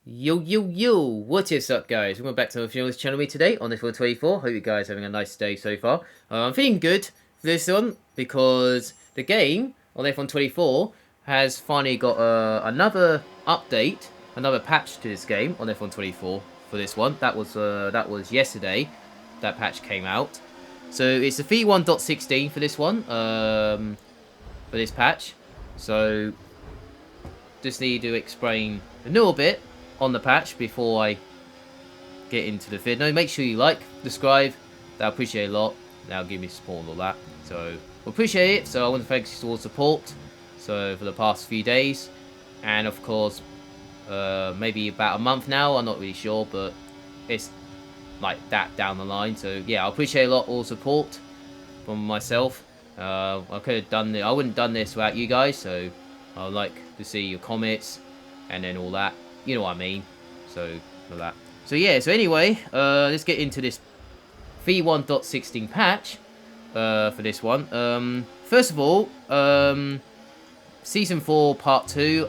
Yo, what is up, guys? Welcome back to the this channel with me today on this 124. Hope you guys are having a nice day so far. I'm feeling good for this one because the game on F124 has finally got another update, another patch to this game on F124 for this one. That was yesterday. That patch came out. So it's the V1.16 for this one, for this patch. So just need to explain a little bit on the patch before I get into the video. Make sure you like, subscribe. That'll appreciate a lot. That'll give me support and all that. So we appreciate it. So I want to thank you for all the support. So for the past few days, and of course, maybe about a month now. I'm not really sure, but it's like that down the line. So yeah, I appreciate a lot all support from myself. I could have done it. I wouldn't have done this without you guys. So I'd like to see your comments and then all that. You know what I mean. So all that. So yeah. So anyway, let's get into this V1.16 patch for this one. First of all, Season 4 Part 2.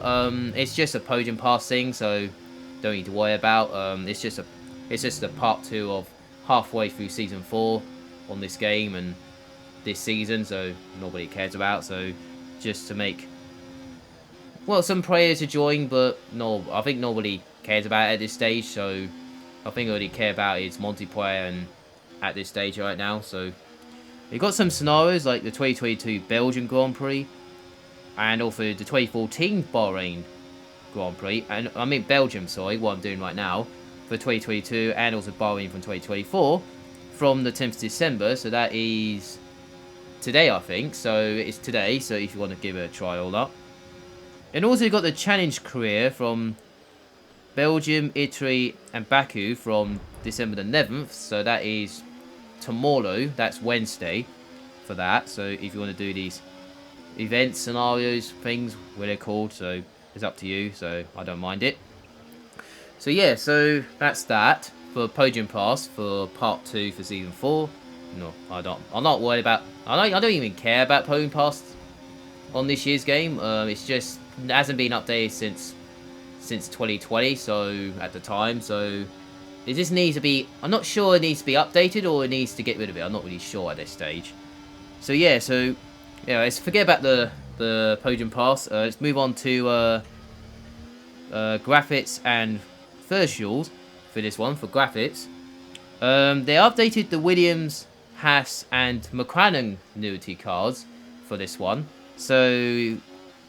It's just a podium pass thing, so don't need to worry about. It's just a Part 2 of halfway through Season 4 on this game and this season, so nobody cares about. So just to make, well, some players are joining, but no, I think nobody cares about it at this stage. So I think all they care about is multiplayer and at this stage right now. So we've got some scenarios like the 2022 Belgian Grand Prix and also the 2014 Bahrain Grand Prix, and I mean Belgium, sorry, what I'm doing right now for 2022, and also Bahrain from 2024 from the 10th of December. So that is today, I think. So it's today. So if you want to give it a try, all up. And also you've got the Challenge Career from Belgium, Italy and Baku from December the 11th. So that is tomorrow. That's Wednesday for that. So if you want to do these events, scenarios, things, what they're called. So it's up to you. So I don't mind it. So yeah, so that's that for Podium Pass for Part 2 for Season 4. No, I don't. I'm not worried about. I don't even care about Podium Pass on this year's game. It's just it hasn't been updated since 2020. So at the time, so it just needs to be. I'm not sure it needs to be updated or it needs to get rid of it. I'm not really sure at this stage. So yeah, so yeah, let's forget about the Podium Pass. Let's move on to graphics and virtuals for this one. For graphics, they updated the Williams, Haas and McLaren annuity cards for this one. So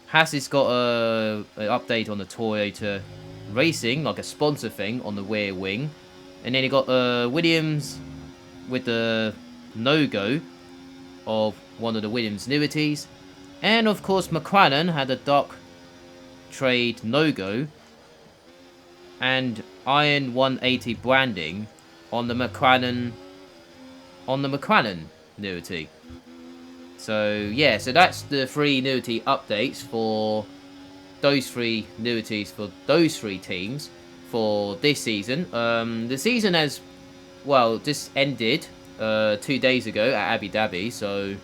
Haas has got an update on the Toyota Racing, like a sponsor thing on the rear wing. And then you got Williams with the logo of one of the Williams annuities. And of course McLaren had a dark trade logo and Iron 180 branding on the McLaren annuity. So yeah, so that's the three annuity updates for those three annuities for those three teams for this season. The season has, well, just ended 2 days ago at Abu Dhabi. So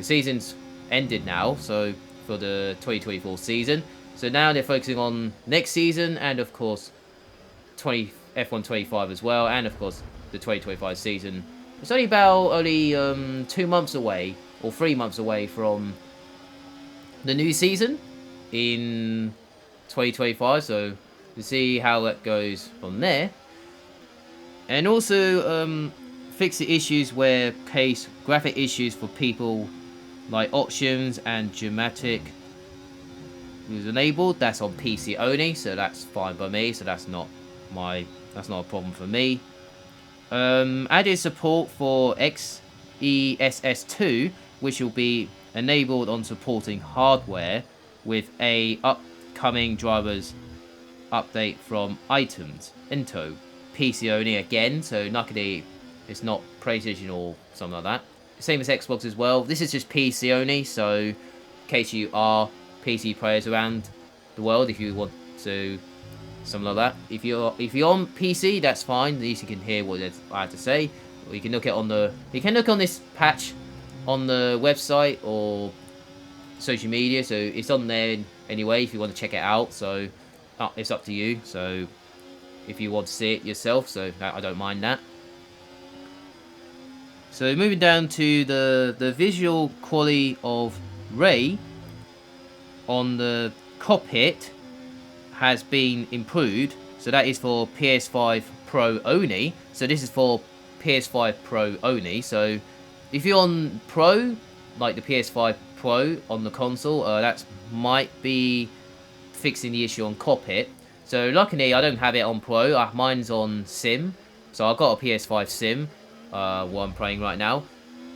season's ended now. So for the 2024 season. So now they're focusing on next season and of course F1 25 as well, and of course the 2025 season. It's only about 2 months away or 3 months away from the new season in 2025. So we'll see how that goes from there. And also fix the issues where case graphic issues for people like options and dramatic was enabled. That's on PC only, so that's fine by me. So that's not a problem for me. Added support for XESS2, which will be enabled on supporting hardware with a upcoming drivers update from items. Into PC only again, so luckily it's not PlayStation or something like that. Same as Xbox as well. This is just PC only, so in case you are PC players around the world, if you want to something like that. If you're on PC, that's fine. At least you can hear what I have to say. Or you can look on this patch on the website or social media. So it's on there anyway if you want to check it out. So it's up to you. So if you want to see it yourself, so I don't mind that. So moving down to the visual quality of Ray on the cockpit has been improved. So that is for PS5 Pro only. So this is for PS5 Pro only. So if you're on Pro, like the PS5 Pro on the console, that might be fixing the issue on cockpit. So luckily I don't have it on Pro. Mine's on Sim. So I've got a PS5 Sim, what I'm playing right now.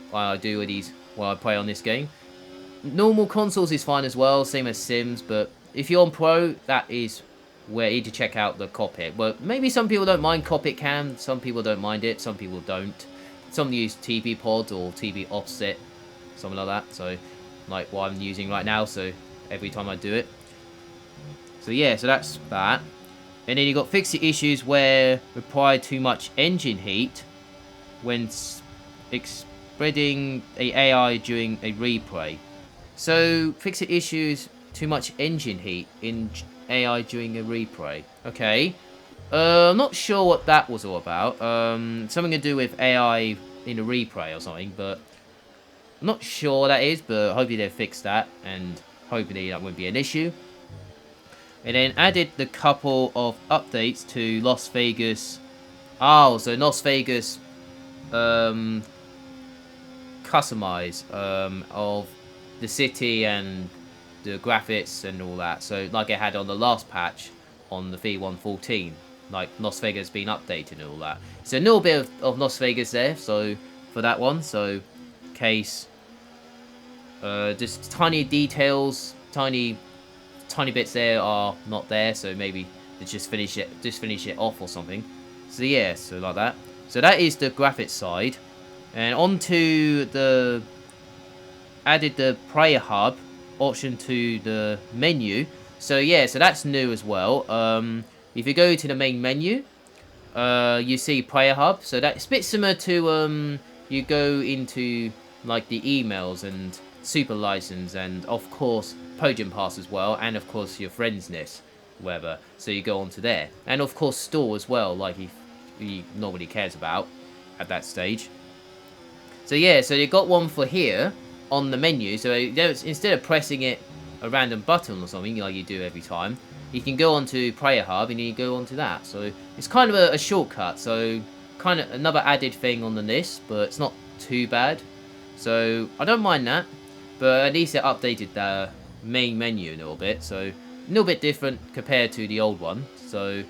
While I play on this game. Normal consoles is fine as well, same as Sims, but if you're on Pro, that is where you need to check out the cockpit. Well, maybe some people don't mind cockpit cam, some people don't mind it, some people don't. Some use TV pod or TV offset, something like that. So, like what I'm using right now, so every time I do it. So yeah, so that's that. And then you got fix the issues where require too much engine heat when spreading a AI during a replay. So, fix the issues too much engine heat in AI during a replay. Okay. I'm not sure what that was all about. Something to do with AI in a replay or something, but I'm not sure what that is, but hopefully they'll fix that, and hopefully that won't be an issue. And then added the couple of updates to Las Vegas. Oh, so Las Vegas customize of the city and the graphics and all that. So like it had on the last patch on the V1.14, like Las Vegas being updated and all that. So a little bit of Las Vegas there. So for that one, so case just tiny details, tiny bits there are not there. So maybe they just finish it off or something. So yeah, so like that. So that is the graphics side. And onto the added the player hub option to the menu. So yeah, so that's new as well. If you go to the main menu, you see player hub. So that's a bit similar to you go into like the emails and super license and of course Podium Pass as well, and of course your friends list, whatever. So you go onto there, and of course store as well, like if nobody cares about at that stage. So yeah, so you got one for here on the menu. So instead of pressing it a random button or something like you do every time, you can go onto Player Hub and you go onto that. So it's kind of a shortcut. So kind of another added thing on the list, but it's not too bad. So I don't mind that, but at least it updated the main menu a little bit. So a little bit different compared to the old one. So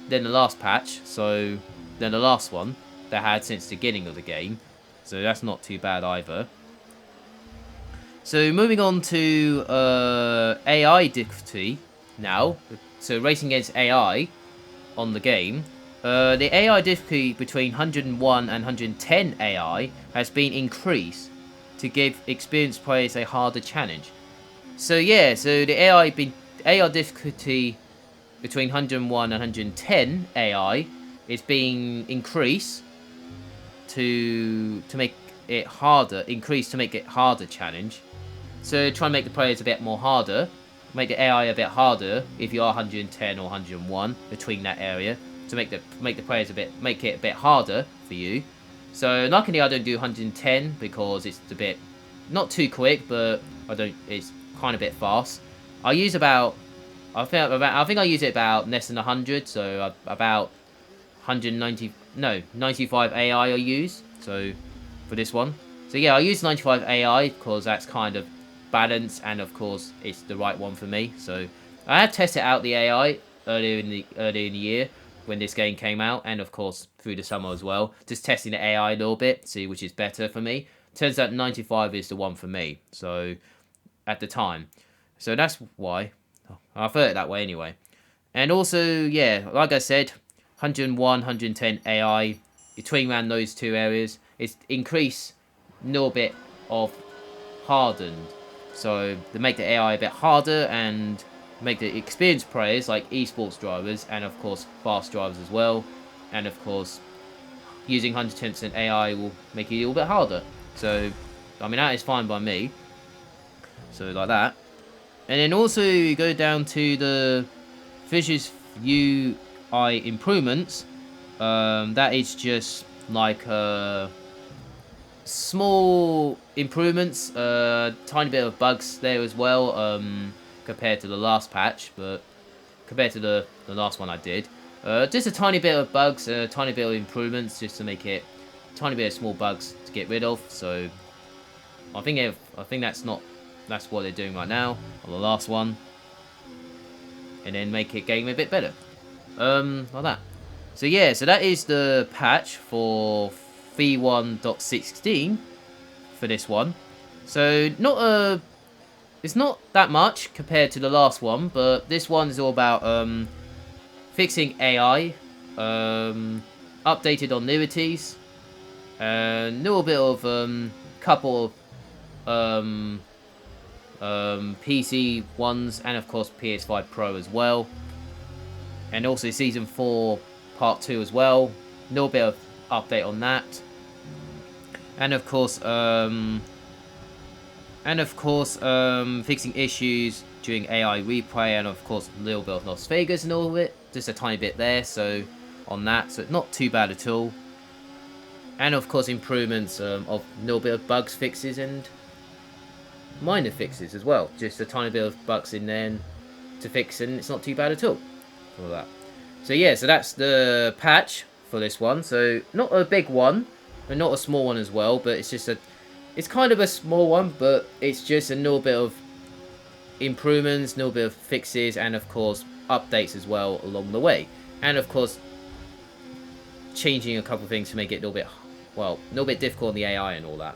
then the last patch. So then the last one they had since the beginning of the game. So that's not too bad either. So moving on to AI difficulty now. So racing against AI on the game. The AI difficulty between 101 and 110 AI has been increased to give experienced players a harder challenge. So yeah, so the AI difficulty between 101 and 110 AI is being increased to make it harder, to make it harder challenge. So try and make the players a bit more harder, make the AI a bit harder if you are 110 or 101 between that area, to make the players make it a bit harder for you. So luckily I don't do 110 because it's a bit not too quick, but it's kind of a bit fast. I use I think I use it about less than 100, so about 95 AI I use, so for this one. So yeah, I use 95 AI because that's kind of balanced, and of course it's the right one for me. So I had tested out the AI earlier in the year when this game came out, and of course through the summer as well, just testing the AI a little bit, see which is better for me. Turns out 95 is the one for me, so at the time. So that's why I thought it that way anyway. And also, yeah, like I said, 101, 110 AI, between around those two areas, it's increased a little bit of hardened. So they make the AI a bit harder and make the experienced players like esports drivers and of course fast drivers as well. And of course, using 110% AI will make it a little bit harder. So, I mean, that is fine by me. So like that. And then also you go down to the Visuals UI improvements, that is just like small improvements, tiny bit of bugs there as well, compared to the last patch, but compared to the last one I did. Just a tiny bit of bugs, a tiny bit of improvements, just to make it a tiny bit of small bugs to get rid of. So I think that's what they're doing right now on the last one, and then make it game a bit better, like that. So yeah, so that is the patch for V1.16 for this one. So it's not that much compared to the last one, but this one is all about fixing AI, updated on Liveries, a little bit of couple of PC ones, and of course PS5 Pro as well, and also Season 4 Part 2 as well. A little bit of update on that, and of course fixing issues during AI replay, and of course a little bit of Las Vegas and all of it, just a tiny bit there, so on that, so not too bad at all. And of course improvements of a little bit of bugs fixes and minor fixes as well, just a tiny bit of bugs in there to fix, and it's not too bad at all for that. So yeah, so that's the patch for this one. So not a big one, but not a small one as well, but it's kind of a small one, but it's just a little bit of improvements, a little bit of fixes, and of course updates as well along the way. And of course changing a couple of things to make it a little bit difficult on the AI and all that.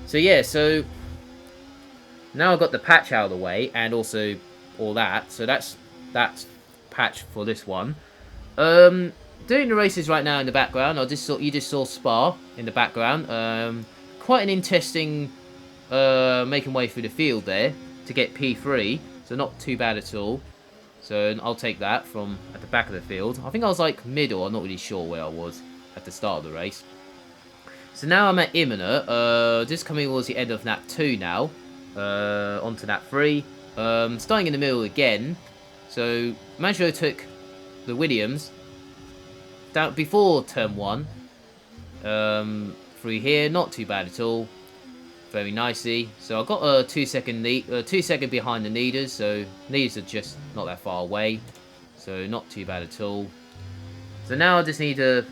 So yeah, so now I've got the patch out of the way and also all that. So that's patch for this one. Doing the races right now in the background. You just saw Spa in the background. Quite an interesting making way through the field there to get P3. So not too bad at all. So I'll take that from at the back of the field. I think I was like middle. I'm not really sure where I was at the start of the race. So now I'm at Imola. Just coming towards the end of lap 2 now. Onto lap 3. Starting in the middle again. So Maggio took the Williams down before turn 1. Through here, not too bad at all. Very nicely. So I got a 2 second lead, 2 second behind the leaders. So leaders are just not that far away. So not too bad at all. So now I just need to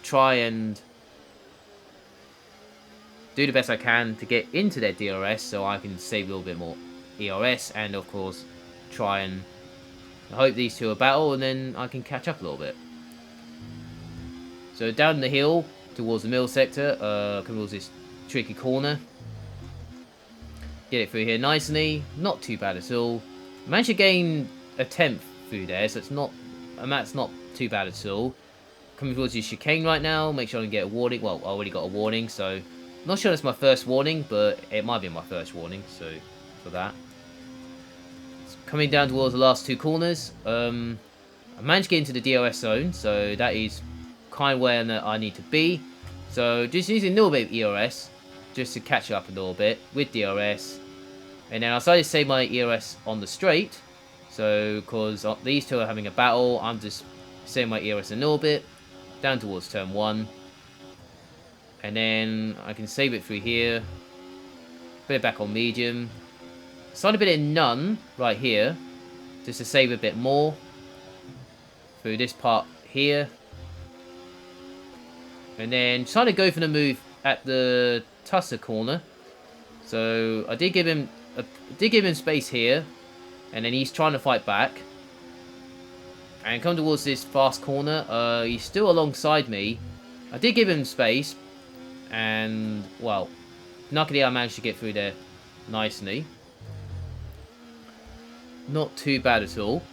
try and do the best I can to get into their DRS, so I can save a little bit more ERS, and of course try and hope these two are battle, and then I can catch up a little bit. So down the hill towards the middle sector, come towards this tricky corner. Get it through here nicely, not too bad at all. Managed to gain a 10th through there, so that's not too bad at all. Coming towards the chicane right now, make sure I can get a warning. Well, I already got a warning, so not sure it's my first warning, but it might be my first warning, so for that. Coming down towards the last 2 corners, I managed to get into the DRS zone, so that is kind of where I need to be. So just using a little bit of ERS, just to catch up a little bit with DRS. And then I decided to save my ERS on the straight, so because these two are having a battle, I'm just saving my ERS a little bit, down towards turn 1. And then I can save it through here. Put it back on medium. Start a bit in none right here. Just to save a bit more. Through this part here. And then trying to go for the move at the Tusser corner. So I did give him space here. And then he's trying to fight back. And come towards this fast corner. He's still alongside me. I did give him space. And, well, luckily I managed to get through there nicely. Not too bad at all.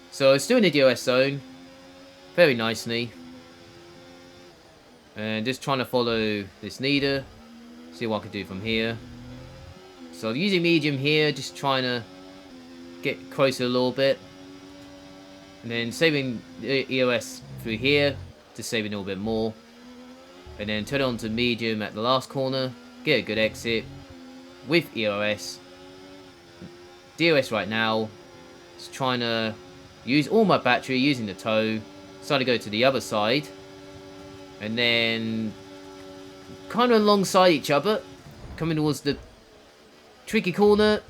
So, still in the DRS zone. Very nicely. And just trying to follow this leader. See what I can do from here. So, I'm using medium here. Just trying to get closer a little bit. And then saving the EOS through here. Just saving a little bit more. And then turn it on to medium at the last corner. Get a good exit. With EOS. DRS right now. Just trying to use all my battery using the toe, decide to go to the other side, and then kind of alongside each other, coming towards the tricky corner.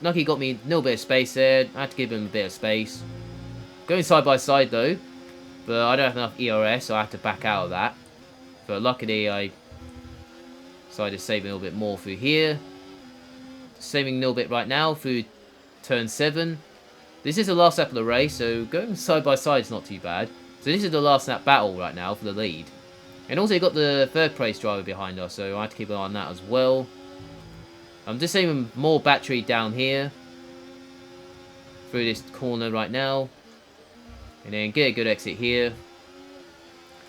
Nucky got me a little bit of space there. I had to give him a bit of space. Going side by side though, but I don't have enough ERS, so I have to back out of that. But luckily I decided to save a little bit more through here. Saving a little bit right now through turn 7. This is the last lap of the race, so going side by side is not too bad. So this is the last lap battle right now for the lead. And also you got the third place driver behind us, so I have to keep an eye on that as well. I'm just saving more battery down here. Through this corner right now. And then get a good exit here.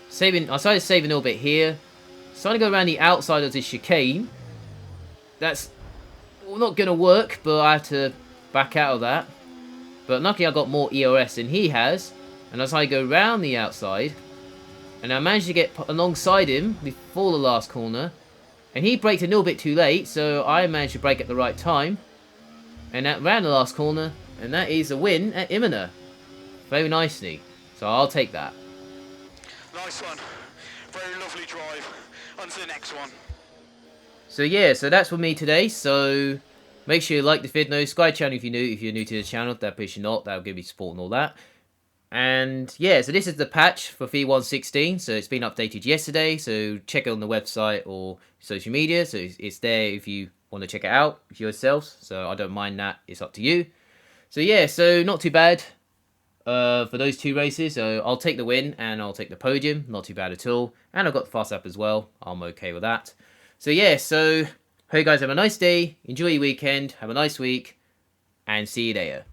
I decided to save a little bit here. Starting to go around the outside of this chicane. That's not going to work, but I have to back out of that. But luckily I got more ERS than he has. And as I go round the outside, and I managed to get alongside him before the last corner. And he braked a little bit too late, so I managed to brake at the right time. And that ran the last corner, and that is a win at Imola. Very nicely. So I'll take that. Nice one. Very lovely drive. On to the next one. So yeah, so that's for me today. So make sure you like the video, subscribe to the channel if you're new to the channel. That push you not, that'll give you support and all that. And yeah, so this is the patch for V1.16. So it's been updated yesterday. So check it on the website or social media. So it's there if you want to check it out yourselves. So I don't mind that. It's up to you. So yeah, so not too bad for those two races. So I'll take the win and I'll take the podium. Not too bad at all. And I've got the fast lap as well. I'm okay with that. So yeah, so hope you guys have a nice day. Enjoy your weekend. Have a nice week. And see you later.